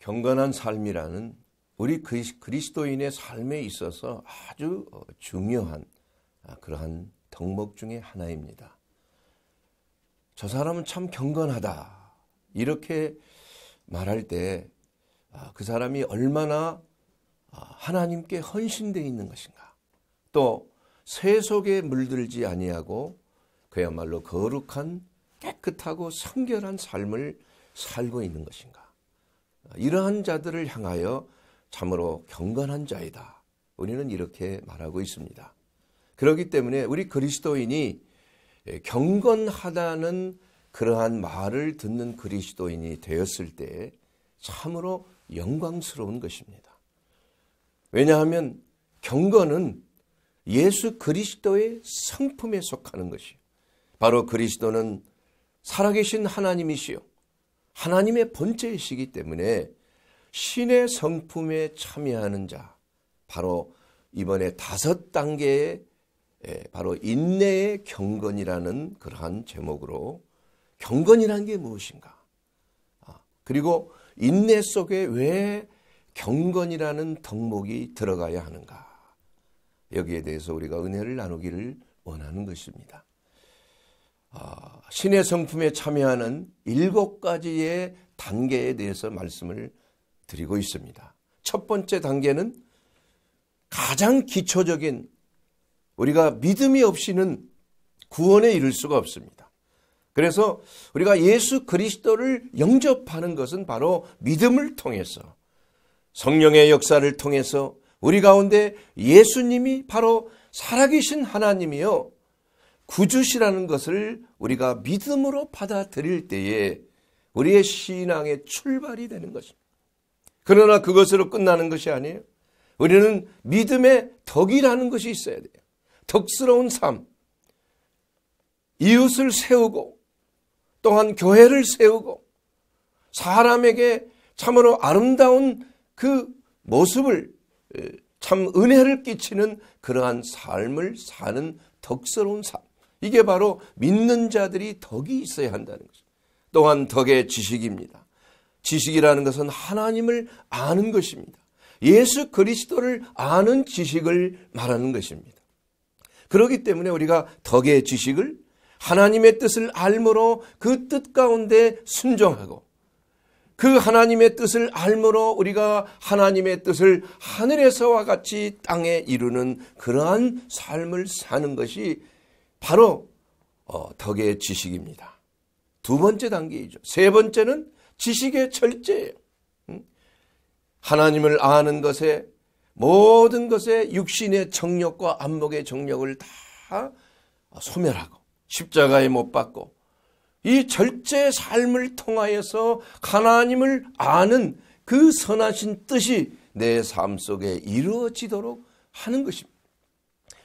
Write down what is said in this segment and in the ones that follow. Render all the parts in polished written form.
경건한 삶이라는 우리 그리스도인의 삶에 있어서 아주 중요한 그러한 덕목 중에 하나입니다. 저 사람은 참 경건하다 이렇게 말할 때 그 사람이 얼마나 하나님께 헌신되어 있는 것인가, 또 세속에 물들지 아니하고 그야말로 거룩한 깨끗하고 성결한 삶을 살고 있는 것인가, 이러한 자들을 향하여 참으로 경건한 자이다, 우리는 이렇게 말하고 있습니다. 그렇기 때문에 우리 그리스도인이 경건하다는 그러한 말을 듣는 그리스도인이 되었을 때 참으로 영광스러운 것입니다. 왜냐하면 경건은 예수 그리스도의 성품에 속하는 것이요, 바로 그리스도는 살아계신 하나님이시요 하나님의 본체이시기 때문에 신의 성품에 참여하는 자, 바로 이번에 5단계의 바로 인내의 경건이라는 그러한 제목으로 경건이라는 게 무엇인가, 그리고 인내 속에 왜 경건이라는 덕목이 들어가야 하는가, 여기에 대해서 우리가 은혜를 나누기를 원하는 것입니다. 신의 성품에 참여하는 7가지의 단계에 대해서 말씀을 드리고 있습니다. 첫 번째 단계는 가장 기초적인, 우리가 믿음이 없이는 구원에 이를 수가 없습니다. 그래서 우리가 예수 그리스도를 영접하는 것은 바로 믿음을 통해서, 성령의 역사를 통해서 우리 가운데 예수님이 바로 살아계신 하나님이요 구주시라는 것을 우리가 믿음으로 받아들일 때에 우리의 신앙의 출발이 되는 것입니다. 그러나 그것으로 끝나는 것이 아니에요. 우리는 믿음의 덕이라는 것이 있어야 돼요. 덕스러운 삶, 이웃을 세우고 또한 교회를 세우고 사람에게 참으로 아름다운 그 모습을, 참 은혜를 끼치는 그러한 삶을 사는 덕스러운 삶, 이게 바로 믿는 자들이 덕이 있어야 한다는 것입니다. 또한 덕의 지식입니다. 지식이라는 것은 하나님을 아는 것입니다. 예수 그리스도를 아는 지식을 말하는 것입니다. 그렇기 때문에 우리가 덕의 지식을, 하나님의 뜻을 알므로 그 뜻 가운데 순종하고, 그 하나님의 뜻을 알므로 우리가 하나님의 뜻을 하늘에서와 같이 땅에 이루는 그러한 삶을 사는 것이 바로 덕의 지식입니다. 2번째 단계이죠. 3번째는 지식의 절제예요. 하나님을 아는 것에, 모든 것에 육신의 정욕과 안목의 정욕을 다 소멸하고 십자가에 못 박고, 이 절제 삶을 통하여서 하나님을 아는 그 선하신 뜻이 내 삶 속에 이루어지도록 하는 것입니다.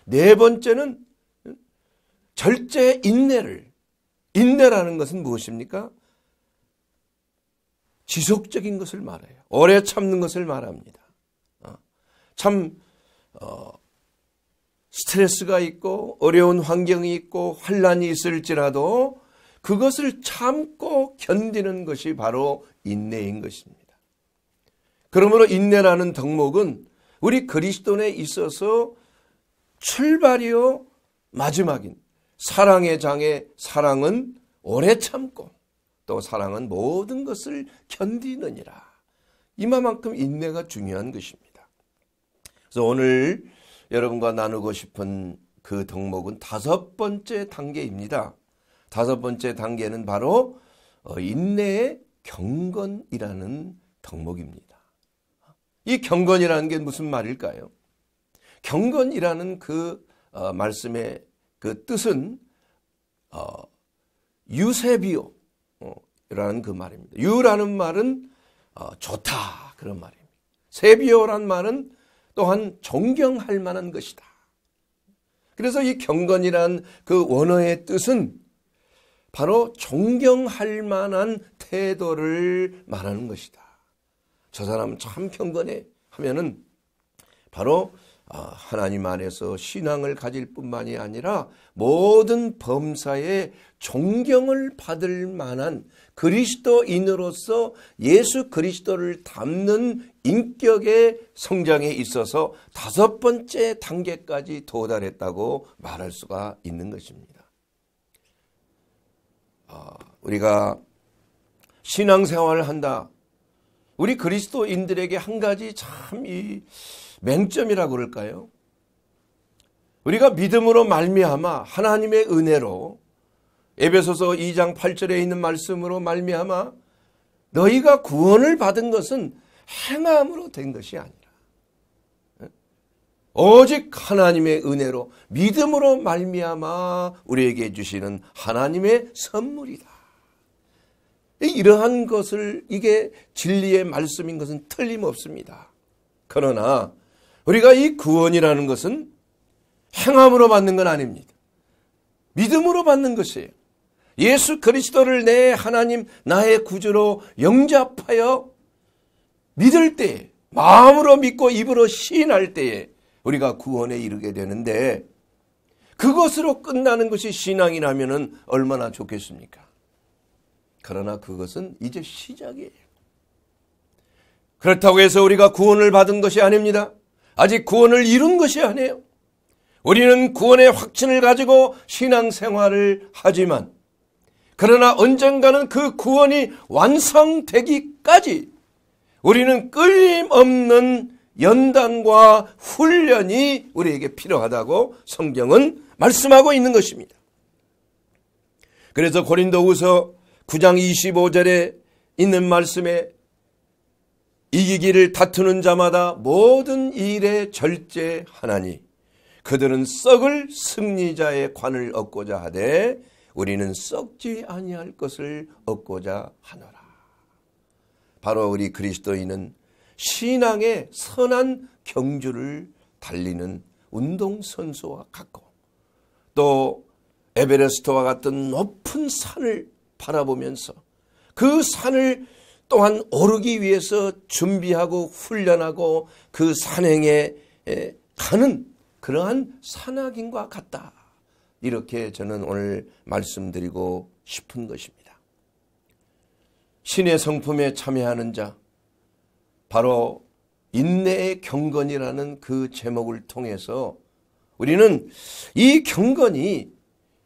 4번째는 절제 인내를, 인내라는 것은 무엇입니까? 지속적인 것을 말해요. 오래 참는 것을 말합니다. 참 스트레스가 있고 어려운 환경이 있고 환난이 있을지라도 그것을 참고 견디는 것이 바로 인내인 것입니다. 그러므로 인내라는 덕목은 우리 그리스도인에 있어서 출발이요 마지막인 사랑의 장에, 사랑은 오래 참고 또 사랑은 모든 것을 견디느니라. 이만큼 인내가 중요한 것입니다. 그래서 오늘 여러분과 나누고 싶은 그 덕목은 5번째 단계입니다. 5번째 단계는 바로 인내의 경건이라는 덕목입니다. 이 경건이라는 게 무슨 말일까요? 경건이라는 그 말씀의 그 뜻은 유세비오라는 그 말입니다. 유라는 말은 좋다, 그런 말입니다. 세비오란 말은 또한 존경할 만한 것이다. 그래서 이 경건이란 그 원어의 뜻은 바로 존경할 만한 태도를 말하는 것이다. 저 사람 참 경건해 하면은 바로 하나님 안에서 신앙을 가질 뿐만이 아니라 모든 범사에 존경을 받을 만한 그리스도인으로서 예수 그리스도를 닮는 인격의 성장에 있어서 5번째 단계까지 도달했다고 말할 수가 있는 것입니다. 우리가 신앙생활을 한다. 우리 그리스도인들에게 한 가지 참 이 맹점이라고 그럴까요? 우리가 믿음으로 말미암아 하나님의 은혜로 에베소서 2장 8절에 있는 말씀으로 말미암아 너희가 구원을 받은 것은 행함으로 된 것이 아니라 오직 하나님의 은혜로 믿음으로 말미암아 우리에게 주시는 하나님의 선물이다. 이러한 것을 이게 진리의 말씀인 것은 틀림없습니다. 그러나 우리가 이 구원이라는 것은 행함으로 받는 건 아닙니다. 믿음으로 받는 것이에요. 예수 그리스도를 내 하나님 나의 구주로 영접하여 믿을 때에 마음으로 믿고 입으로 시인할 때에 우리가 구원에 이르게 되는데 그것으로 끝나는 것이 신앙이라면 얼마나 좋겠습니까? 그러나 그것은 이제 시작이에요. 그렇다고 해서 우리가 구원을 받은 것이 아닙니다. 아직 구원을 이룬 것이 아니에요. 우리는 구원의 확신을 가지고 신앙생활을 하지만 그러나 언젠가는 그 구원이 완성되기까지 우리는 끊임없는 연단과 훈련이 우리에게 필요하다고 성경은 말씀하고 있는 것입니다. 그래서 고린도후서 9장 25절에 있는 말씀에 이기기를 다투는 자마다 모든 일에 절제하나니 그들은 썩을 승리자의 관을 얻고자 하되 우리는 썩지 아니할 것을 얻고자 하노라. 바로 우리 그리스도인은 신앙의 선한 경주를 달리는 운동선수와 같고 또 에베레스트와 같은 높은 산을 바라보면서 그 산을 또한 오르기 위해서 준비하고 훈련하고 그 산행에 가는 그러한 산악인과 같다. 이렇게 저는 오늘 말씀드리고 싶은 것입니다. 신의 성품에 참여하는 자, 바로 인내의 경건이라는 그 제목을 통해서 우리는 이 경건이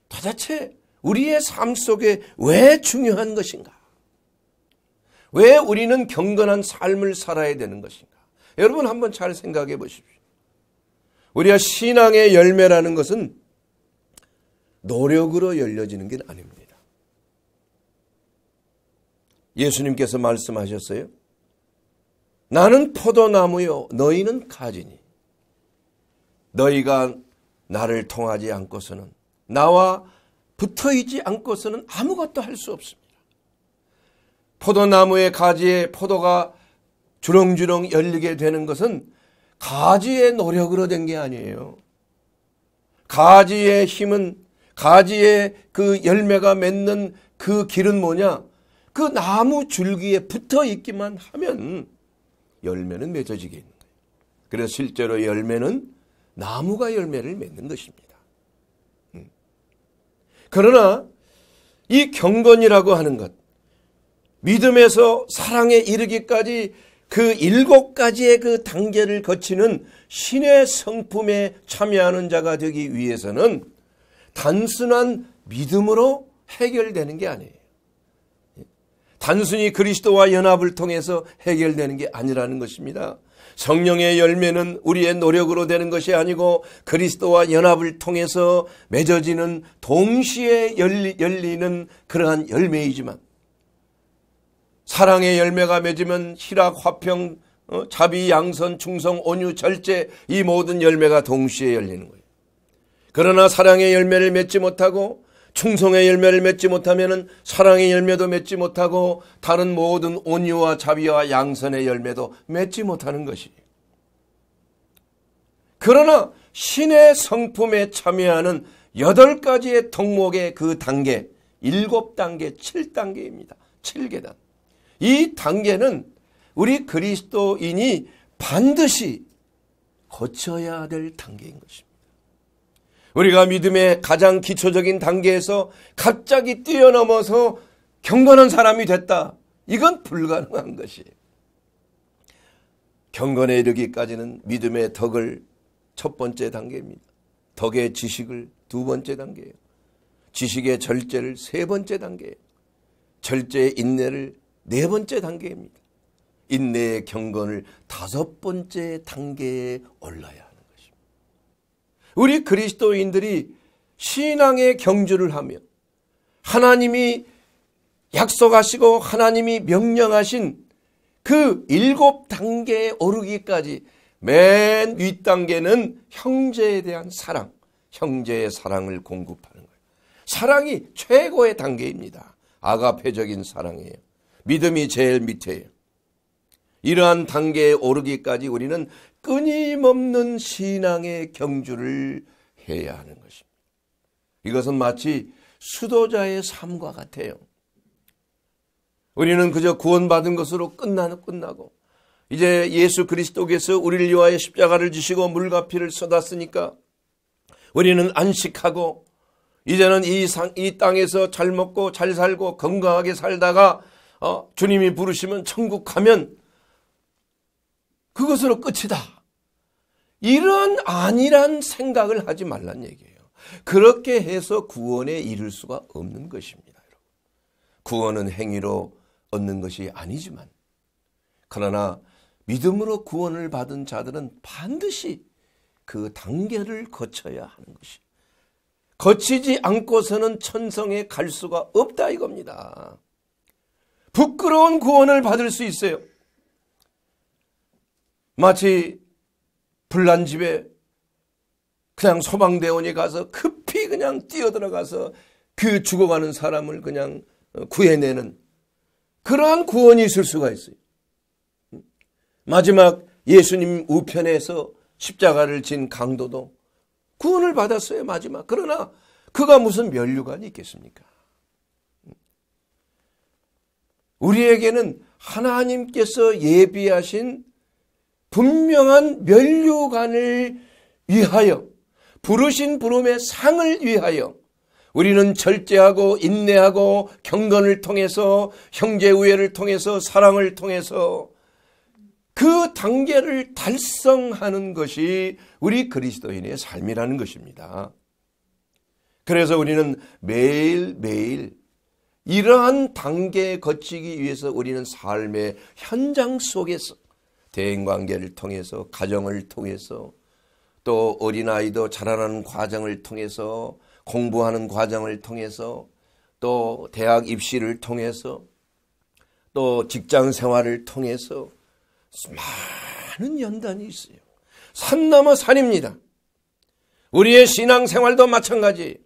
도대체 우리의 삶 속에 왜 중요한 것인가? 왜 우리는 경건한 삶을 살아야 되는 것인가? 여러분 한번 잘 생각해 보십시오. 우리가 신앙의 열매라는 것은 노력으로 열려지는 게 아닙니다. 예수님께서 말씀하셨어요. 나는 포도나무요 너희는 가지니 너희가 나를 통하지 않고서는 나와 붙어있지 않고서는 아무것도 할 수 없습니다. 포도나무의 가지에 포도가 주렁주렁 열리게 되는 것은 가지의 노력으로 된 게 아니에요. 가지의 힘은 가지의 그 열매가 맺는 그 길은 뭐냐? 그 나무 줄기에 붙어 있기만 하면 열매는 맺어지게 있는 거예요. 그래서 실제로 열매는 나무가 열매를 맺는 것입니다. 그러나 이 경건이라고 하는 것, 믿음에서 사랑에 이르기까지 그 7가지의 그 단계를 거치는 신의 성품에 참여하는 자가 되기 위해서는 단순한 믿음으로 해결되는 게 아니에요. 단순히 그리스도와 연합을 통해서 해결되는 게 아니라는 것입니다. 성령의 열매는 우리의 노력으로 되는 것이 아니고 그리스도와 연합을 통해서 맺어지는 동시에 열리는 그러한 열매이지만 사랑의 열매가 맺으면 희락, 화평, 자비, 양선, 충성, 온유, 절제 이 모든 열매가 동시에 열리는 거예요. 그러나 사랑의 열매를 맺지 못하고 충성의 열매를 맺지 못하면 사랑의 열매도 맺지 못하고 다른 모든 온유와 자비와 양선의 열매도 맺지 못하는 것이에요. 그러나 신의 성품에 참여하는 8가지의 덕목의 그 단계, 7단계, 7단계입니다. 7계단. 이 단계는 우리 그리스도인이 반드시 거쳐야 될 단계인 것입니다. 우리가 믿음의 가장 기초적인 단계에서 갑자기 뛰어넘어서 경건한 사람이 됐다. 이건 불가능한 것이에요. 경건에 이르기까지는 믿음의 덕을 첫 번째 단계입니다. 덕의 지식을 두 번째 단계예요. 지식의 절제를 세 번째 단계예요. 절제의 인내를 네 번째 단계입니다. 인내의 경건을 다섯 번째 단계에 올라야 하는 것입니다. 우리 그리스도인들이 신앙의 경주를 하며 하나님이 약속하시고 하나님이 명령하신 그 7단계에 오르기까지 맨 윗단계는 형제에 대한 사랑, 형제의 사랑을 공급하는 거예요. 사랑이 최고의 단계입니다. 아가페적인 사랑이에요. 믿음이 제일 밑에예요. 이러한 단계에 오르기까지 우리는 끊임없는 신앙의 경주를 해야 하는 것입니다. 이것은 마치 수도자의 삶과 같아요. 우리는 그저 구원받은 것으로 끝나고 이제 예수 그리스도께서 우리를 위하여 십자가를 지시고 물과 피를 쏟았으니까 우리는 안식하고 이제는 이 땅에서 잘 먹고 잘 살고 건강하게 살다가 주님이 부르시면 천국 가면 그것으로 끝이다. 이런 안일한 생각을 하지 말란 얘기예요. 그렇게 해서 구원에 이를 수가 없는 것입니다. 구원은 행위로 얻는 것이 아니지만 그러나 믿음으로 구원을 받은 자들은 반드시 그 단계를 거쳐야 하는 것이 거치지 않고서는 천성에 갈 수가 없다 이겁니다. 부끄러운 구원을 받을 수 있어요. 마치 불난 집에 그냥 소방대원이 가서 급히 그냥 뛰어들어가서 그 죽어가는 사람을 그냥 구해내는 그러한 구원이 있을 수가 있어요. 마지막 예수님 우편에서 십자가를 진 강도도 구원을 받았어요. 마지막. 그러나 그가 무슨 면류관이 있겠습니까? 우리에게는 하나님께서 예비하신 분명한 면류관을 위하여 부르신 부름의 상을 위하여 우리는 절제하고 인내하고 경건을 통해서 형제 우애를 통해서 사랑을 통해서 그 단계를 달성하는 것이 우리 그리스도인의 삶이라는 것입니다. 그래서 우리는 매일매일 이러한 단계에 거치기 위해서 우리는 삶의 현장 속에서 대인관계를 통해서 가정을 통해서 또 어린아이도 자라나는 과정을 통해서 공부하는 과정을 통해서 또 대학 입시를 통해서 또 직장 생활을 통해서 많은 연단이 있어요. 산 넘어 산입니다. 우리의 신앙생활도 마찬가지.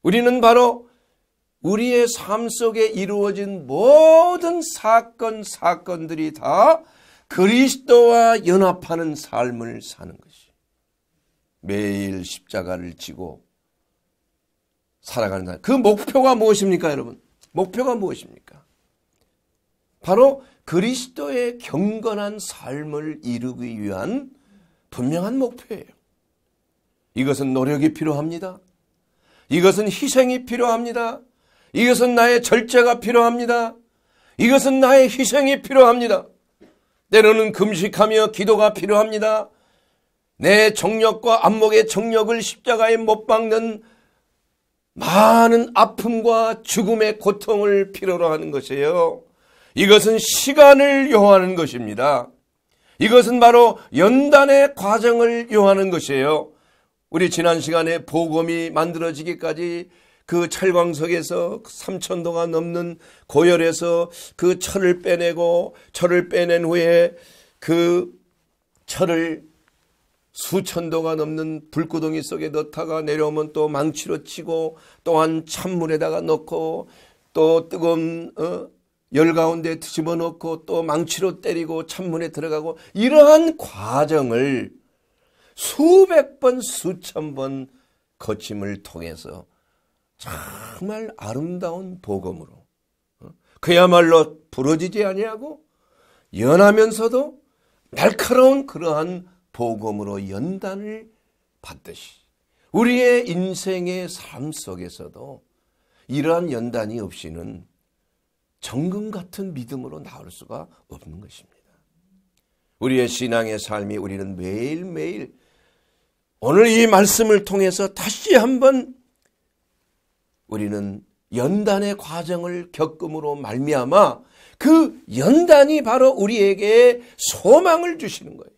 우리는 바로 우리의 삶 속에 이루어진 모든 사건들이 다 그리스도와 연합하는 삶을 사는 것이 매일 십자가를 지고 살아가는 사람. 그 목표가 무엇입니까, 여러분? 목표가 무엇입니까? 바로 그리스도의 경건한 삶을 이루기 위한 분명한 목표예요. 이것은 노력이 필요합니다. 이것은 희생이 필요합니다. 이것은 나의 절제가 필요합니다. 이것은 나의 희생이 필요합니다. 때로는 금식하며 기도가 필요합니다. 내 정력과 안목의 정력을 십자가에 못 박는 많은 아픔과 죽음의 고통을 필요로 하는 것이에요. 이것은 시간을 요하는 것입니다. 이것은 바로 연단의 과정을 요하는 것이에요. 우리 지난 시간에 복음이 만들어지기까지 그 철광석에서 3,000도가 넘는 고열에서 그 철을 빼내고 철을 빼낸 후에 그 철을 수천 도가 넘는 불구덩이 속에 넣다가 내려오면 또 망치로 치고 또한 찬물에다가 넣고 또 뜨거운 열 가운데 집어넣고 또 망치로 때리고 찬물에 들어가고 이러한 과정을 수백 번 수천 번 거침을 통해서 정말 아름다운 복음으로 그야말로 부러지지 아니하고 연하면서도 날카로운 그러한 복음으로 연단을 받듯이 우리의 인생의 삶 속에서도 이러한 연단이 없이는 정금 같은 믿음으로 나올 수가 없는 것입니다. 우리의 신앙의 삶이 우리는 매일매일 오늘 이 말씀을 통해서 다시 한번 우리는 연단의 과정을 겪음으로 말미암아 그 연단이 바로 우리에게 소망을 주시는 거예요.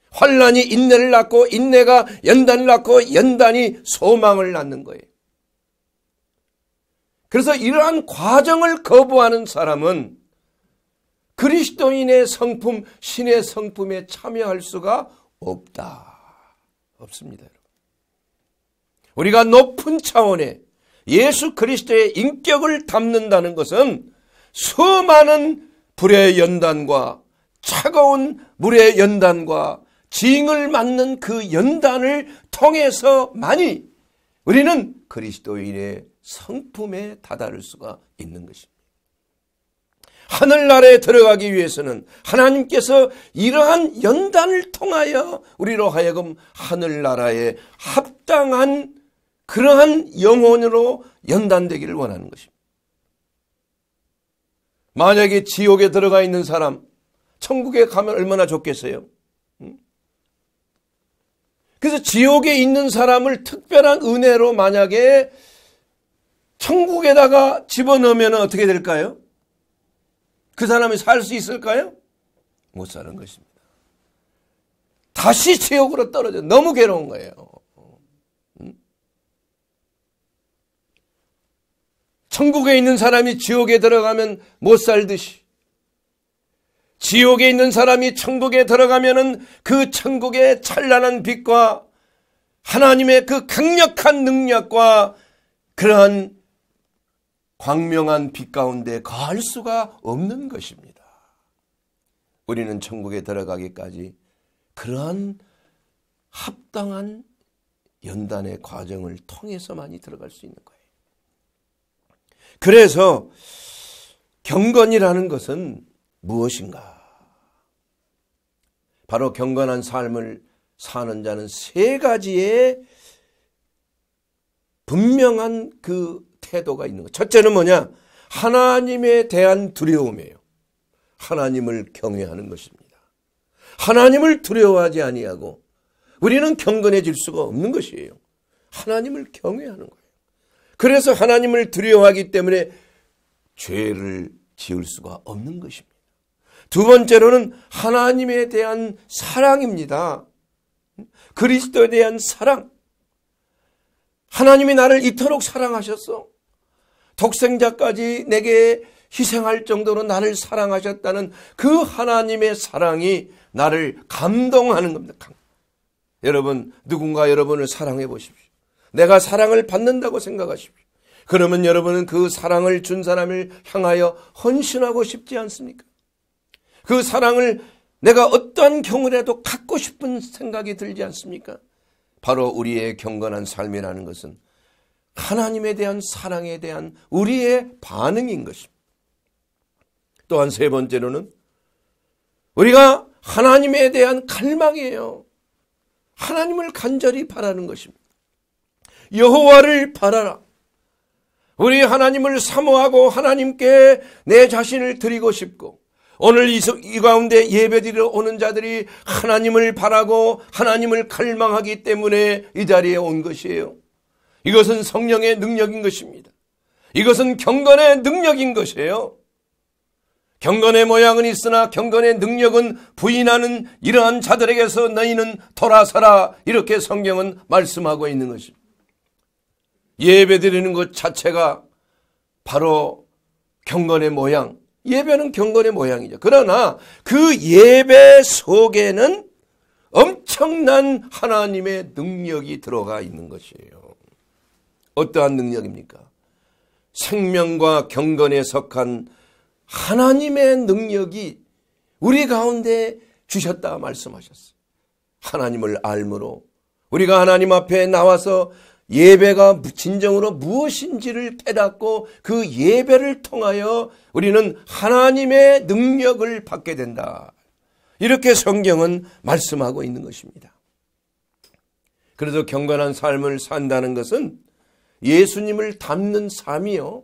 환난이 인내를 낳고 인내가 연단을 낳고 연단이 소망을 낳는 거예요. 그래서 이러한 과정을 거부하는 사람은 그리스도인의 성품, 신의 성품에 참여할 수가 없습니다. 우리가 높은 차원의 예수 그리스도의 인격을 담는다는 것은 수많은 불의 연단과 차가운 물의 연단과 징을 맞는 그 연단을 통해서만이 우리는 그리스도인의 성품에 다다를 수가 있는 것입니다. 하늘나라에 들어가기 위해서는 하나님께서 이러한 연단을 통하여 우리로 하여금 하늘나라에 합당한 그러한 영혼으로 연단되기를 원하는 것입니다. 만약에 지옥에 들어가 있는 사람, 천국에 가면 얼마나 좋겠어요? 그래서 지옥에 있는 사람을 특별한 은혜로 만약에 천국에다가 집어넣으면 어떻게 될까요? 그 사람이 살 수 있을까요? 못 사는 것입니다. 다시 지옥으로 떨어져. 너무 괴로운 거예요. 천국에 있는 사람이 지옥에 들어가면 못 살듯이 지옥에 있는 사람이 천국에 들어가면은 그 천국의 찬란한 빛과 하나님의 그 강력한 능력과 그러한 광명한 빛 가운데 거할 수가 없는 것입니다. 우리는 천국에 들어가기까지 그러한 합당한 연단의 과정을 통해서만이 들어갈 수 있는 거예요. 그래서 경건이라는 것은 무엇인가? 바로 경건한 삶을 사는 자는 세 가지의 분명한 그 태도가 있는 것. 첫째는 뭐냐? 하나님에 대한 두려움이에요. 하나님을 경외하는 것입니다. 하나님을 두려워하지 아니하고 우리는 경건해질 수가 없는 것이에요. 하나님을 경외하는 거예요. 그래서 하나님을 두려워하기 때문에 죄를 지을 수가 없는 것입니다. 두 번째로는 하나님에 대한 사랑입니다. 그리스도에 대한 사랑. 하나님이 나를 이토록 사랑하셨어. 독생자까지 내게 희생할 정도로 나를 사랑하셨다는 그 하나님의 사랑이 나를 감동하는 겁니다. 여러분, 누군가 여러분을 사랑해 보십시오. 내가 사랑을 받는다고 생각하십시오. 그러면 여러분은 그 사랑을 준 사람을 향하여 헌신하고 싶지 않습니까? 그 사랑을 내가 어떠한 경우라도 갖고 싶은 생각이 들지 않습니까? 바로 우리의 경건한 삶이라는 것은 하나님에 대한 사랑에 대한 우리의 반응인 것입니다. 또한 세 번째로는 우리가 하나님에 대한 갈망이에요. 하나님을 간절히 바라는 것입니다. 여호와를 바라라. 우리 하나님을 사모하고 하나님께 내 자신을 드리고 싶고 오늘 이 가운데 예배드리러 오는 자들이 하나님을 바라고 하나님을 갈망하기 때문에 이 자리에 온 것이에요. 이것은 성령의 능력인 것입니다. 이것은 경건의 능력인 것이에요. 경건의 모양은 있으나 경건의 능력은 부인하는 이러한 자들에게서 너희는 돌아서라, 이렇게 성경은 말씀하고 있는 것입니다. 예배드리는 것 자체가 바로 경건의 모양, 예배는 경건의 모양이죠. 그러나 그 예배 속에는 엄청난 하나님의 능력이 들어가 있는 것이에요. 어떠한 능력입니까? 생명과 경건에 속한 하나님의 능력이 우리 가운데 주셨다 말씀하셨어요. 하나님을 알므로 우리가 하나님 앞에 나와서 예배가 진정으로 무엇인지를 깨닫고 그 예배를 통하여 우리는 하나님의 능력을 받게 된다. 이렇게 성경은 말씀하고 있는 것입니다. 그래서 경건한 삶을 산다는 것은 예수님을 닮는 삶이요.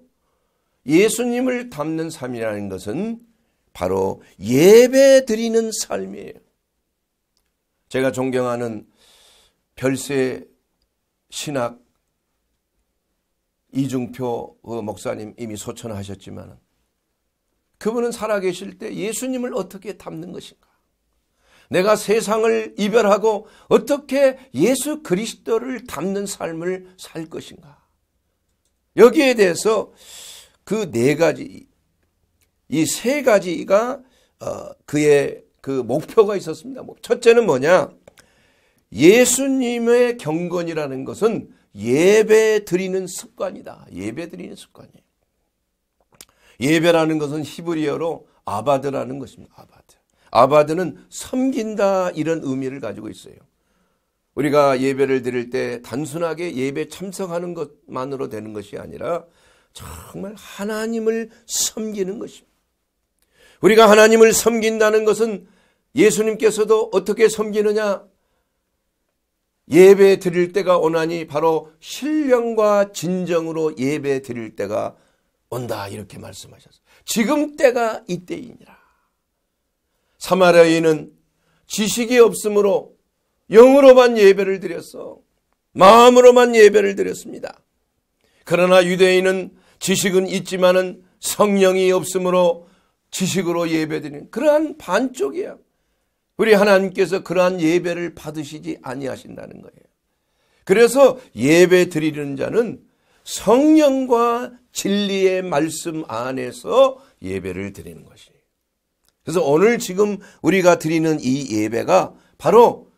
예수님을 닮는 삶이라는 것은 바로 예배 드리는 삶이에요. 제가 존경하는 별세 신학 이중표 목사님 이미 소천하셨지만 그분은 살아계실 때 예수님을 어떻게 닮는 것인가? 내가 세상을 이별하고 어떻게 예수 그리스도를 닮는 삶을 살 것인가? 여기에 대해서 그 네 가지, 이 세 가지가 그의 그 목표가 있었습니다. 첫째는 뭐냐? 예수님의 경건이라는 것은 예배 드리는 습관이다. 예배 드리는 습관이에요. 예배라는 것은 히브리어로 아바드라는 것입니다. 아바드. 아바드는 섬긴다 이런 의미를 가지고 있어요. 우리가 예배를 드릴 때 단순하게 예배 참석하는 것만으로 되는 것이 아니라 정말 하나님을 섬기는 것입니다. 우리가 하나님을 섬긴다는 것은 예수님께서도 어떻게 섬기느냐? 예배 드릴 때가 오나니 바로 신령과 진정으로 예배 드릴 때가 온다 이렇게 말씀하셨어요. 지금 때가 이때이니라. 사마리아인은 지식이 없으므로 영으로만 예배를 드렸어. 마음으로만 예배를 드렸습니다. 그러나 유대인은 지식은 있지만은 성령이 없으므로 지식으로 예배드리는 그러한 반쪽이야. 우리 하나님께서 그러한 예배를 받으시지 아니하신다는 거예요. 그래서 예배 드리는 자는 성령과 진리의 말씀 안에서 예배를 드리는 것이에요. 그래서 오늘 지금 우리가 드리는 이 예배가 바로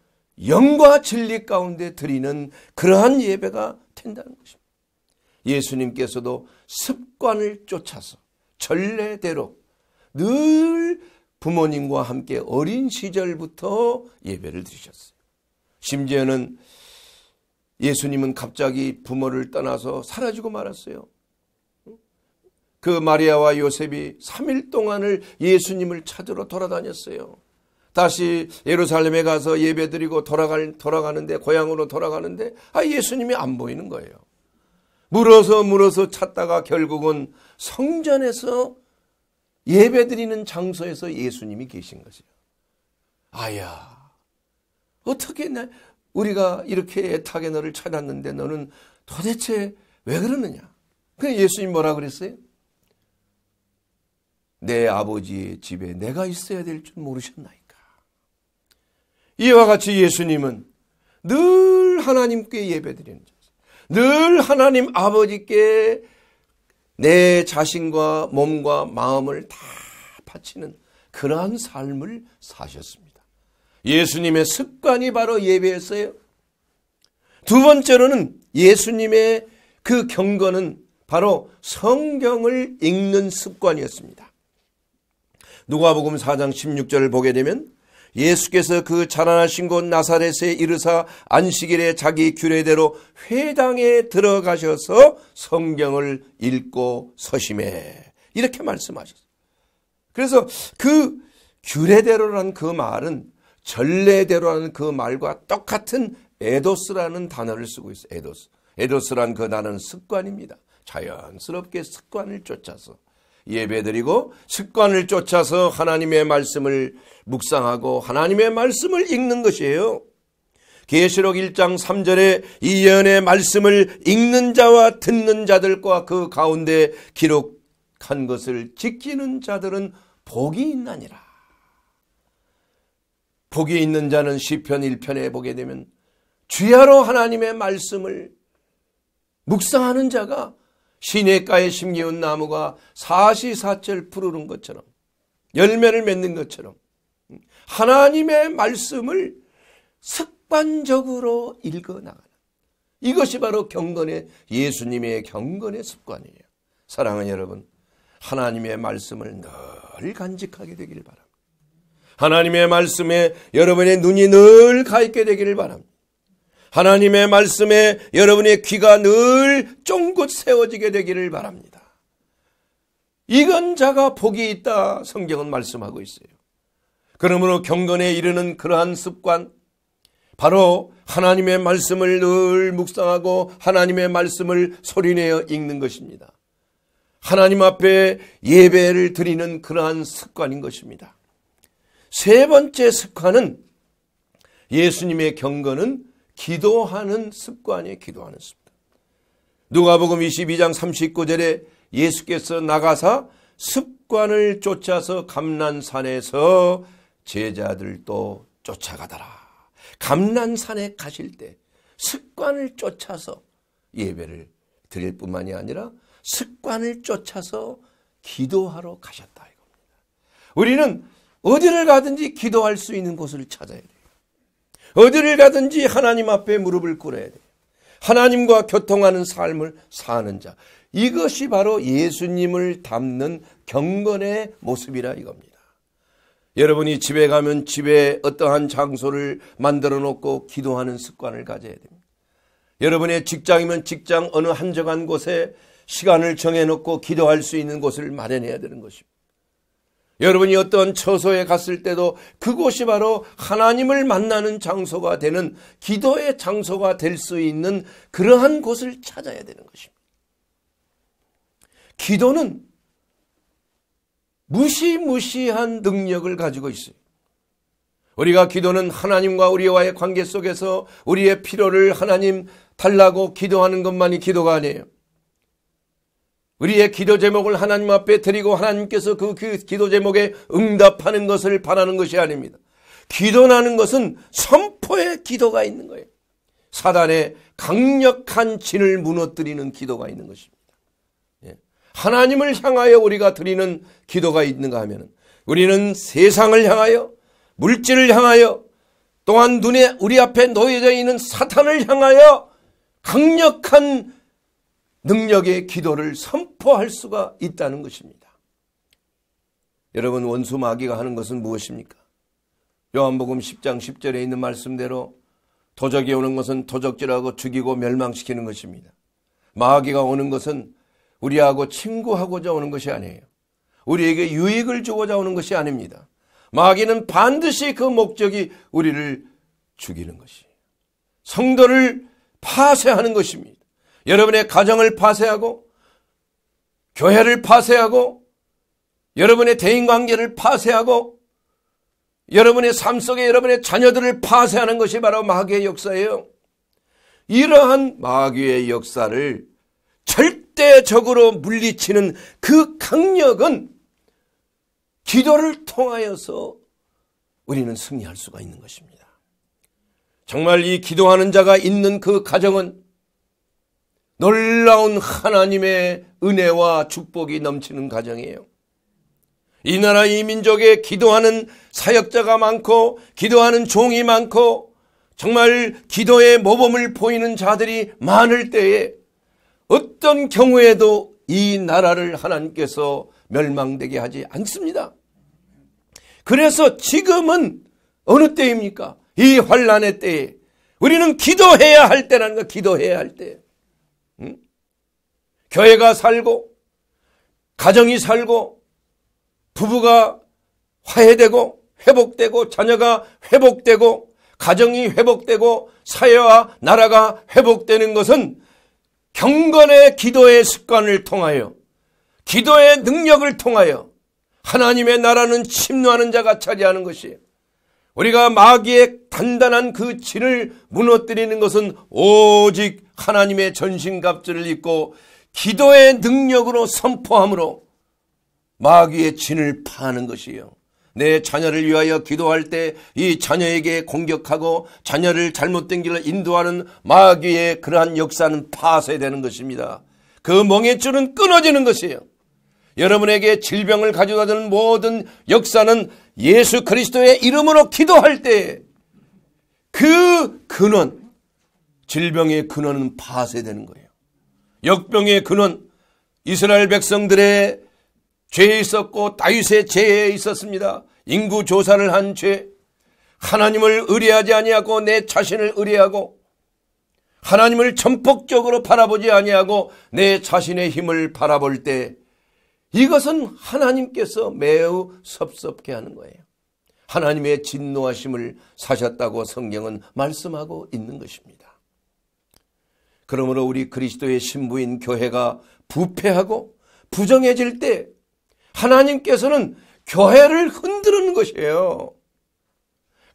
영과 진리 가운데 드리는 그러한 예배가 된다는 것입니다. 예수님께서도 습관을 쫓아서 전례대로 늘 부모님과 함께 어린 시절부터 예배를 드리셨어요. 심지어는 예수님은 갑자기 부모를 떠나서 사라지고 말았어요. 그 마리아와 요셉이 3일 동안을 예수님을 찾으러 돌아다녔어요. 다시 예루살렘에 가서 예배드리고 돌아가는데 고향으로 돌아가는데 예수님이 안 보이는 거예요. 물어서 찾다가 결국은 성전에서 예배드리는 장소에서 예수님이 계신 것이에요. 아야, 어떻게 우리가 이렇게 애타게 너를 찾았는데 너는 도대체 왜 그러느냐? 그래서 예수님 뭐라 그랬어요? 내 아버지의 집에 내가 있어야 될 줄 모르셨나이까. 이와 같이 예수님은 늘 하나님께 예배드리는 자세요. 늘 하나님 아버지께 내 자신과 몸과 마음을 다 바치는 그러한 삶을 사셨습니다. 예수님의 습관이 바로 예배였어요. 두 번째로는 예수님의 그 경건은 바로 성경을 읽는 습관이었습니다. 누가복음 4장 16절을 보게 되면 예수께서 그 자라나신 곳 나사렛에 이르사 안식일에 자기 규례대로 회당에 들어가셔서 성경을 읽고 서심해 이렇게 말씀하셨어요. 그래서 그 규례대로라는 그 말은 전례대로라는 그 말과 똑같은 에도스라는 단어를 쓰고 있어요. 에도스라는 그 단어는 습관입니다. 자연스럽게 습관을 쫓아서 예배드리고 습관을 쫓아서 하나님의 말씀을 묵상하고 하나님의 말씀을 읽는 것이에요. 계시록 1장 3절에 이 예언의 말씀을 읽는 자와 듣는 자들과 그 가운데 기록한 것을 지키는 자들은 복이 있나니라. 복이 있는 자는 시편 1편에 보게 되면 주야로 하나님의 말씀을 묵상하는 자가 시냇가에 심기운 나무가 사시사철 푸르른 것처럼 열매를 맺는 것처럼 하나님의 말씀을 습관적으로 읽어나가는 이것이 바로 경건의 예수님의 경건의 습관이에요. 사랑하는 여러분, 하나님의 말씀을 늘 간직하게 되기를 바랍니다. 하나님의 말씀에 여러분의 눈이 늘 가 있게 되기를 바랍니다. 하나님의 말씀에 여러분의 귀가 늘 쫑긋 세워지게 되기를 바랍니다. 이건 자가 복이 있다 성경은 말씀하고 있어요. 그러므로 경건에 이르는 그러한 습관, 바로 하나님의 말씀을 늘 묵상하고 하나님의 말씀을 소리내어 읽는 것입니다. 하나님 앞에 예배를 드리는 그러한 습관인 것입니다. 세 번째 습관은 예수님의 경건은 기도하는 습관이에요. 기도하는 습관. 누가복음 22장 39절에 예수께서 나가사 습관을 쫓아서 감난산에서 제자들도 쫓아가더라. 감난산에 가실 때 습관을 쫓아서 예배를 드릴 뿐만이 아니라 습관을 쫓아서 기도하러 가셨다 이겁니다. 우리는 어디를 가든지 기도할 수 있는 곳을 찾아야 돼요. 어디를 가든지 하나님 앞에 무릎을 꿇어야 돼요. 하나님과 교통하는 삶을 사는 자. 이것이 바로 예수님을 닮는 경건의 모습이라 이겁니다. 여러분이 집에 가면 집에 어떠한 장소를 만들어 놓고 기도하는 습관을 가져야 됩니다. 여러분의 직장이면 직장 어느 한적한 곳에 시간을 정해놓고 기도할 수 있는 곳을 마련해야 되는 것입니다. 여러분이 어떤 처소에 갔을 때도 그곳이 바로 하나님을 만나는 장소가 되는 기도의 장소가 될 수 있는 그러한 곳을 찾아야 되는 것입니다. 기도는 무시무시한 능력을 가지고 있어요. 우리가 기도는 하나님과 우리와의 관계 속에서 우리의 필요를 하나님 달라고 기도하는 것만이 기도가 아니에요. 우리의 기도 제목을 하나님 앞에 드리고 하나님께서 그 기도 제목에 응답하는 것을 바라는 것이 아닙니다. 기도라는 것은 선포의 기도가 있는 거예요. 사단의 강력한 진을 무너뜨리는 기도가 있는 것입니다. 하나님을 향하여 우리가 드리는 기도가 있는가 하면 우리는 세상을 향하여, 물질을 향하여, 또한 눈에 우리 앞에 놓여져 있는 사탄을 향하여 강력한 능력의 기도를 선포할 수가 있다는 것입니다. 여러분, 원수 마귀가 하는 것은 무엇입니까? 요한복음 10장 10절에 있는 말씀대로 도적이 오는 것은 도적질하고 죽이고 멸망시키는 것입니다. 마귀가 오는 것은 우리하고 친구하고자 오는 것이 아니에요. 우리에게 유익을 주고자 오는 것이 아닙니다. 마귀는 반드시 그 목적이 우리를 죽이는 것이에요. 성도를 파쇄하는 것입니다. 여러분의 가정을 파쇄하고 교회를 파쇄하고 여러분의 대인관계를 파쇄하고 여러분의 삶 속에 여러분의 자녀들을 파쇄하는 것이 바로 마귀의 역사예요. 이러한 마귀의 역사를 절대적으로 물리치는 그 강력은 기도를 통하여서 우리는 승리할 수가 있는 것입니다. 정말 이 기도하는 자가 있는 그 가정은 놀라운 하나님의 은혜와 축복이 넘치는 가정이에요. 이 나라 이 민족에 기도하는 사역자가 많고 기도하는 종이 많고 정말 기도의 모범을 보이는 자들이 많을 때에 어떤 경우에도 이 나라를 하나님께서 멸망되게 하지 않습니다. 그래서 지금은 어느 때입니까? 이 환난의 때에 우리는 기도해야 할 때라는 거, 기도해야 할 때. 교회가 살고 가정이 살고 부부가 화해되고 회복되고 자녀가 회복되고 가정이 회복되고 사회와 나라가 회복되는 것은 경건의 기도의 습관을 통하여 기도의 능력을 통하여 하나님의 나라는 침노하는 자가 차지하는 것이에요. 우리가 마귀의 단단한 그 진을 무너뜨리는 것은 오직 하나님의 전신갑주를 입고 기도의 능력으로 선포함으로 마귀의 진을 파는 것이에요. 내 자녀를 위하여 기도할 때 이 자녀에게 공격하고 자녀를 잘못된 길로 인도하는 마귀의 그러한 역사는 파쇄되는 것입니다. 그 멍에줄은 끊어지는 것이에요. 여러분에게 질병을 가져다 주는 모든 역사는 예수 그리스도의 이름으로 기도할 때 그 근원, 질병의 근원은 파쇄되는 거예요. 역병의 근원, 이스라엘 백성들의 죄에 있었고 다윗의 죄에 있었습니다. 인구 조사를 한 죄, 하나님을 의뢰하지 아니하고 내 자신을 의뢰하고 하나님을 전폭적으로 바라보지 아니하고 내 자신의 힘을 바라볼 때 이것은 하나님께서 매우 섭섭게 하는 거예요. 하나님의 진노하심을 사셨다고 성경은 말씀하고 있는 것입니다. 그러므로 우리 그리스도의 신부인 교회가 부패하고 부정해질 때 하나님께서는 교회를 흔드는 것이에요.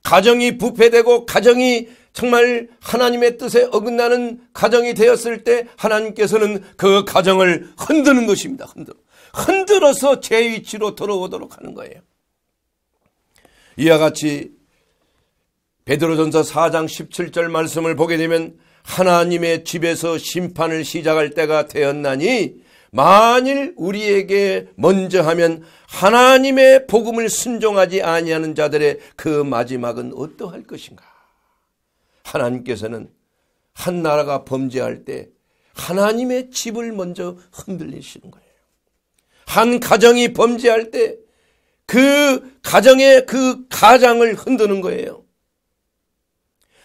가정이 부패되고 가정이 정말 하나님의 뜻에 어긋나는 가정이 되었을 때 하나님께서는 그 가정을 흔드는 것입니다. 흔들어서 제 위치로 돌아오도록 하는 거예요. 이와 같이 베드로전서 4장 17절 말씀을 보게 되면 하나님의 집에서 심판을 시작할 때가 되었나니 만일 우리에게 먼저 하면 하나님의 복음을 순종하지 아니하는 자들의 그 마지막은 어떠할 것인가. 하나님께서는 한 나라가 범죄할 때 하나님의 집을 먼저 흔들리시는 거예요. 한 가정이 범죄할 때 그 가정의 그 가장을 흔드는 거예요.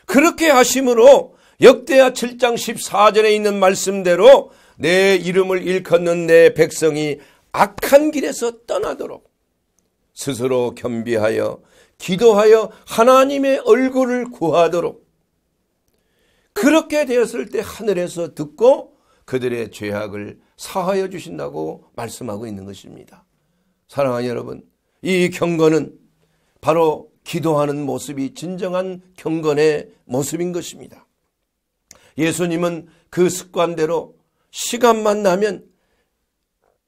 그렇게 하심으로 역대하 7장 14절에 있는 말씀대로 내 이름을 일컫는 내 백성이 악한 길에서 떠나도록 스스로 겸비하여 기도하여 하나님의 얼굴을 구하도록 그렇게 되었을 때 하늘에서 듣고 그들의 죄악을 사하여 주신다고 말씀하고 있는 것입니다. 사랑하는 여러분, 이 경건은 바로 기도하는 모습이 진정한 경건의 모습인 것입니다. 예수님은 그 습관대로 시간만 나면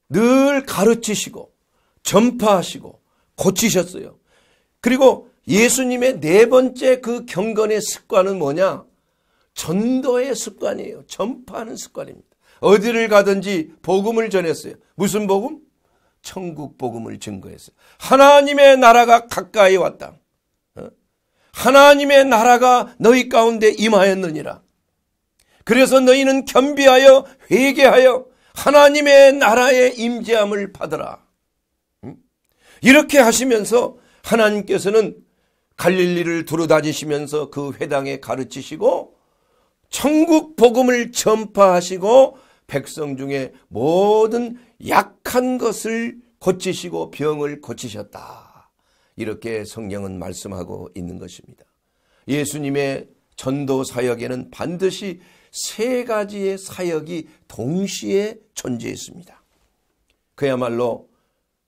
늘 가르치시고 전파하시고 고치셨어요. 그리고 예수님의 네 번째 그 경건의 습관은 뭐냐? 전도의 습관이에요. 전파하는 습관입니다. 어디를 가든지 복음을 전했어요. 무슨 복음? 천국 복음을 증거했어요. 하나님의 나라가 가까이 왔다. 하나님의 나라가 너희 가운데 임하였느니라. 그래서 너희는 겸비하여 회개하여 하나님의 나라의 임재함을 받으라. 이렇게 하시면서 하나님께서는 갈릴리를 두루다니시면서 그 회당에 가르치시고 천국 복음을 전파하시고 백성 중에 모든 약한 것을 고치시고 병을 고치셨다. 이렇게 성경은 말씀하고 있는 것입니다. 예수님의 전도 사역에는 반드시 세 가지의 사역이 동시에 존재했습니다. 그야말로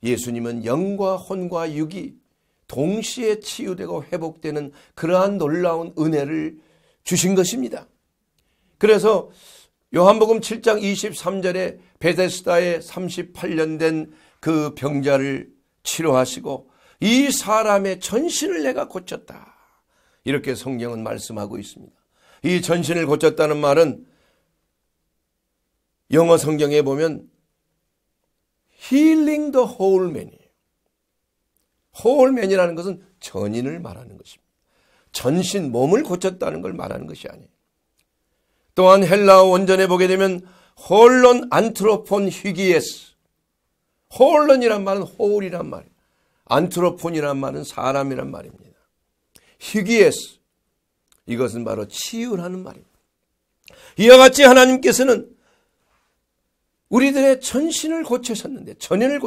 예수님은 영과 혼과 육이 동시에 치유되고 회복되는 그러한 놀라운 은혜를 주신 것입니다. 그래서 요한복음 7장 23절에 베데스다에 38년 된 그 병자를 치료하시고 이 사람의 전신을 내가 고쳤다. 이렇게 성경은 말씀하고 있습니다. 이 전신을 고쳤다는 말은 영어 성경에 보면 healing the whole man이에요. whole man이라는 것은 전인을 말하는 것입니다. 전신, 몸을 고쳤다는 걸 말하는 것이 아니에요. 또한 헬라어 원전에 보게 되면 홀론 안트로폰 히기에스. 홀론이란 말은 홀이란 말이에요. 안트로폰이란 말은 사람이란 말입니다. 히기에스. 이것은 바로 치유라는 말입니다. 이와 같이 하나님께서는 우리들의 전신을 고치셨는데, 전인을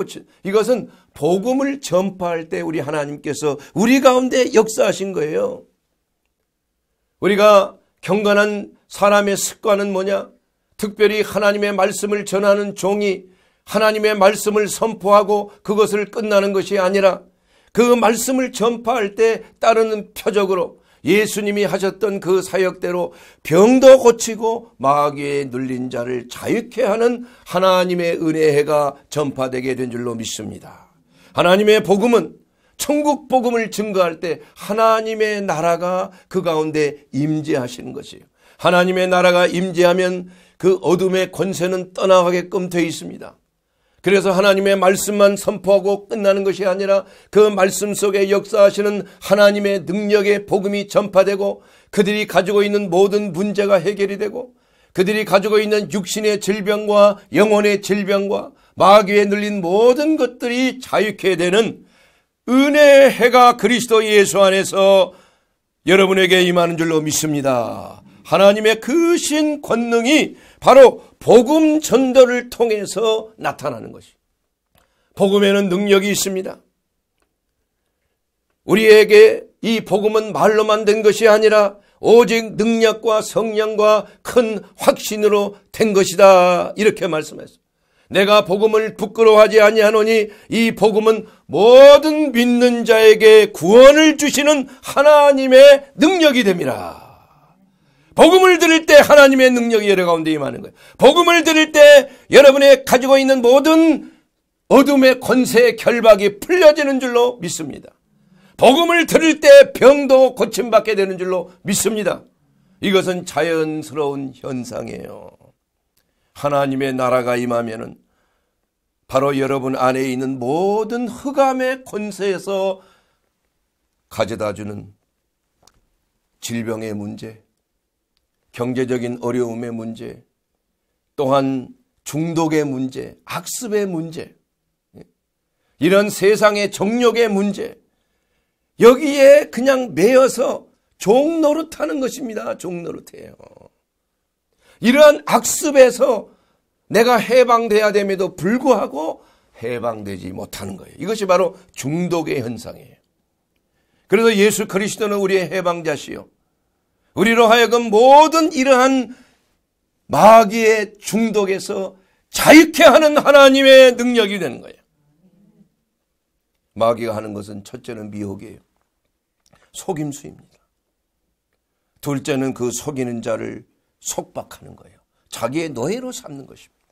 이것은 복음을 전파할 때 우리 하나님께서 우리 가운데 역사하신 거예요. 우리가 경건한 사람의 습관은 뭐냐? 특별히 하나님의 말씀을 전하는 종이 하나님의 말씀을 선포하고 그것을 끝나는 것이 아니라 그 말씀을 전파할 때 따르는 표적으로 예수님이 하셨던 그 사역대로 병도 고치고 마귀에 눌린 자를 자유케 하는 하나님의 은혜가 전파되게 된 줄로 믿습니다. 하나님의 복음은 천국 복음을 증거할 때 하나님의 나라가 그 가운데 임재하시는 것이에요. 하나님의 나라가 임재하면 그 어둠의 권세는 떠나가게끔 되어 있습니다. 그래서 하나님의 말씀만 선포하고 끝나는 것이 아니라 그 말씀 속에 역사하시는 하나님의 능력의 복음이 전파되고 그들이 가지고 있는 모든 문제가 해결이 되고 그들이 가지고 있는 육신의 질병과 영혼의 질병과 마귀에 눌린 모든 것들이 자유케 되는 은혜의 해가 그리스도 예수 안에서 여러분에게 임하는 줄로 믿습니다. 하나님의 크신 권능이 바로 복음 전도를 통해서 나타나는 것이. 복음에는 능력이 있습니다. 우리에게 이 복음은 말로만 된 것이 아니라 오직 능력과 성령과 큰 확신으로 된 것이다. 이렇게 말씀했습니다. 내가 복음을 부끄러워하지 아니하노니 이 복음은 모든 믿는 자에게 구원을 주시는 하나님의 능력이 됨이라. 복음을 들을 때 하나님의 능력이 여러 가운데 임하는 거예요. 복음을 들을 때 여러분의 가지고 있는 모든 어둠의 권세의 결박이 풀려지는 줄로 믿습니다. 복음을 들을 때 병도 고침받게 되는 줄로 믿습니다. 이것은 자연스러운 현상이에요. 하나님의 나라가 임하면은 바로 여러분 안에 있는 모든 흑암의 권세에서 가져다주는 질병의 문제, 경제적인 어려움의 문제, 또한 중독의 문제, 악습의 문제, 이런 세상의 정욕의 문제, 여기에 그냥 매여서 종노릇하는 것입니다. 종노릇해요. 이러한 악습에서 내가 해방돼야 됨에도 불구하고 해방되지 못하는 거예요. 이것이 바로 중독의 현상이에요. 그래서 예수 그리스도는 우리의 해방자시요, 우리로 하여금 모든 이러한 마귀의 중독에서 자유케 하는 하나님의 능력이 되는 거예요. 마귀가 하는 것은 첫째는 미혹이에요. 속임수입니다. 둘째는 그 속이는 자를 속박하는 거예요. 자기의 노예로 삼는 것입니다.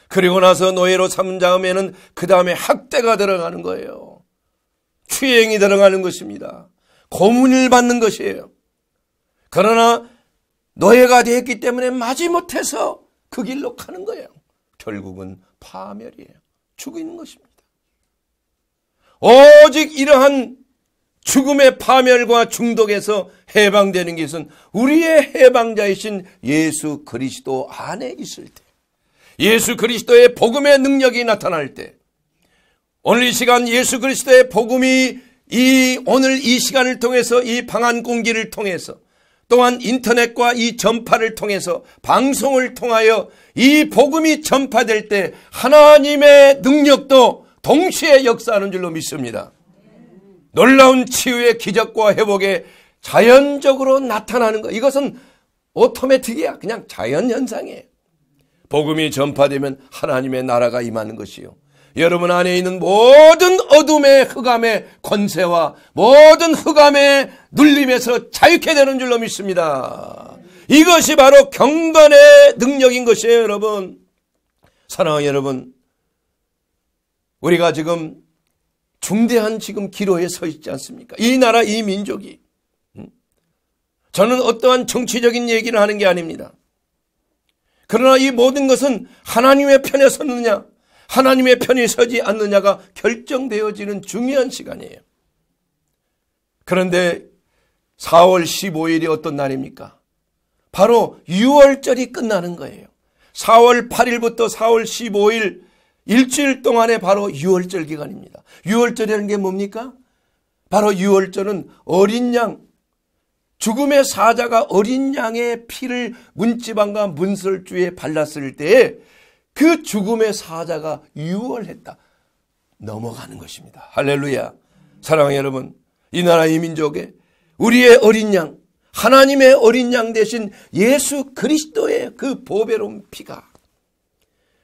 그리고 나서 노예로 삼은 다음에는 그 다음에 학대가 들어가는 거예요. 추행이 들어가는 것입니다. 고문을 받는 것이에요. 그러나 노예가 되었기 때문에 마지못해서 그 길로 가는 거예요. 결국은 파멸이에요. 죽이는 것입니다. 오직 이러한 죽음의 파멸과 중독에서 해방되는 것은 우리의 해방자이신 예수 그리스도 안에 있을 때, 예수 그리스도의 복음의 능력이 나타날 때, 오늘 이 시간 예수 그리스도의 복음이 오늘 이 시간을 통해서, 이 방한 공기를 통해서, 또한 인터넷과 이 전파를 통해서, 방송을 통하여 이 복음이 전파될 때 하나님의 능력도 동시에 역사하는 줄로 믿습니다. 놀라운 치유의 기적과 회복에 자연적으로 나타나는 것, 이것은 오토매틱이야. 그냥 자연현상이에요. 복음이 전파되면 하나님의 나라가 임하는 것이요, 여러분 안에 있는 모든 어둠의 흑암의 권세와 모든 흑암의 눌림에서 자유케 되는 줄로 믿습니다. 이것이 바로 경건의 능력인 것이에요. 여러분, 사랑하는 여러분, 우리가 지금 중대한 지금 기로에 서 있지 않습니까? 이 나라, 이 민족이. 저는 어떠한 정치적인 얘기를 하는 게 아닙니다. 그러나 이 모든 것은 하나님의 편에 섰느냐, 하나님의 편에 서지 않느냐가 결정되어지는 중요한 시간이에요. 그런데 4월 15일이 어떤 날입니까? 바로 유월절이 끝나는 거예요. 4월 8일부터 4월 15일 일주일 동안에 바로 유월절 기간입니다. 유월절이라는 게 뭡니까? 바로 유월절은 어린 양, 죽음의 사자가 어린 양의 피를 문지방과 문설주에 발랐을 때에 그 죽음의 사자가 유월했다, 넘어가는 것입니다. 할렐루야. 사랑하는 여러분, 이 나라 이 민족에 우리의 어린 양, 하나님의 어린 양 대신 예수 그리스도의 그 보배로운 피가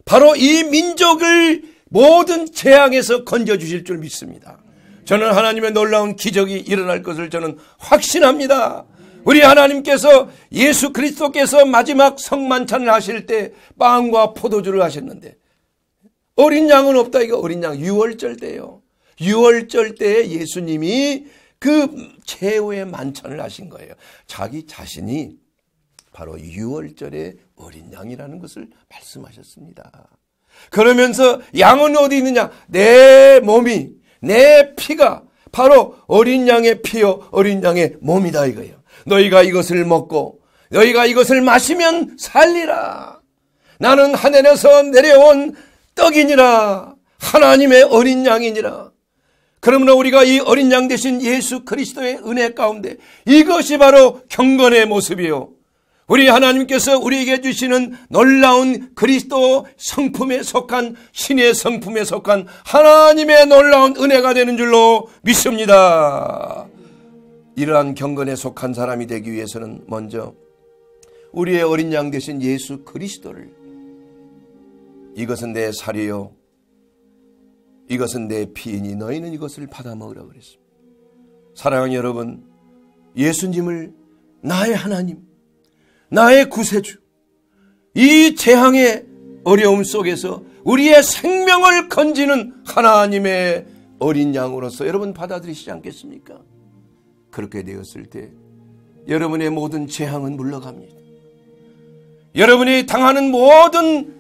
바로 이 민족을 모든 재앙에서 건져주실 줄 믿습니다. 저는 하나님의 놀라운 기적이 일어날 것을 저는 확신합니다. 우리 하나님께서, 예수 그리스도께서 마지막 성만찬을 하실 때 빵과 포도주를 하셨는데 어린 양은 없다. 이거 어린 양 유월절 때예요. 유월절 때에 예수님이 그 최후의 만찬을 하신 거예요. 자기 자신이 바로 유월절의 어린 양이라는 것을 말씀하셨습니다. 그러면서 양은 어디 있느냐? 내 몸이, 내 피가 바로 어린 양의 피요 어린 양의 몸이다 이거예요. 너희가 이것을 먹고 너희가 이것을 마시면 살리라. 나는 하늘에서 내려온 떡이니라. 하나님의 어린 양이니라. 그러므로 우리가 이 어린 양 대신 예수 그리스도의 은혜 가운데, 이것이 바로 경건의 모습이요, 우리 하나님께서 우리에게 주시는 놀라운 그리스도 성품에 속한, 신의 성품에 속한 하나님의 놀라운 은혜가 되는 줄로 믿습니다. 이러한 경건에 속한 사람이 되기 위해서는 먼저 우리의 어린 양 되신 예수 그리스도를, 이것은 내 살이요 이것은 내 피이니 너희는 이것을 받아 먹으라 그랬습니다. 사랑하는 여러분, 예수님을 나의 하나님, 나의 구세주, 이 재앙의 어려움 속에서 우리의 생명을 건지는 하나님의 어린 양으로서 여러분 받아들이시지 않겠습니까? 그렇게 되었을 때 여러분의 모든 재앙은 물러갑니다. 여러분이 당하는 모든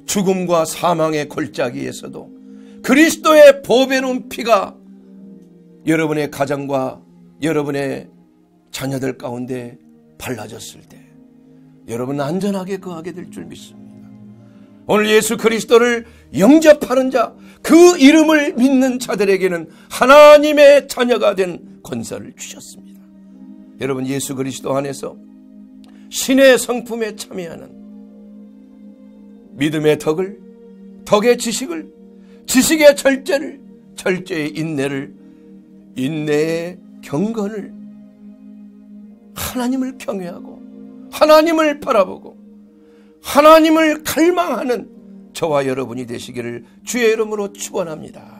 죽음과 사망의 골짜기에서도 그리스도의 보배로운 피가 여러분의 가정과 여러분의 자녀들 가운데 발라졌을 때 여러분은 안전하게 거하게 될 줄 믿습니다. 오늘 예수 그리스도를 영접하는 자, 그 이름을 믿는 자들에게는 하나님의 자녀가 된 권세를 주셨습니다. 여러분, 예수 그리스도 안에서 신의 성품에 참여하는 믿음의 덕을, 덕의 지식을, 지식의 절제를, 절제의 인내를, 인내의 경건을, 하나님을 경외하고 하나님을 바라보고 하나님을 갈망하는 저와 여러분이 되시기를 주의 이름으로 축원합니다.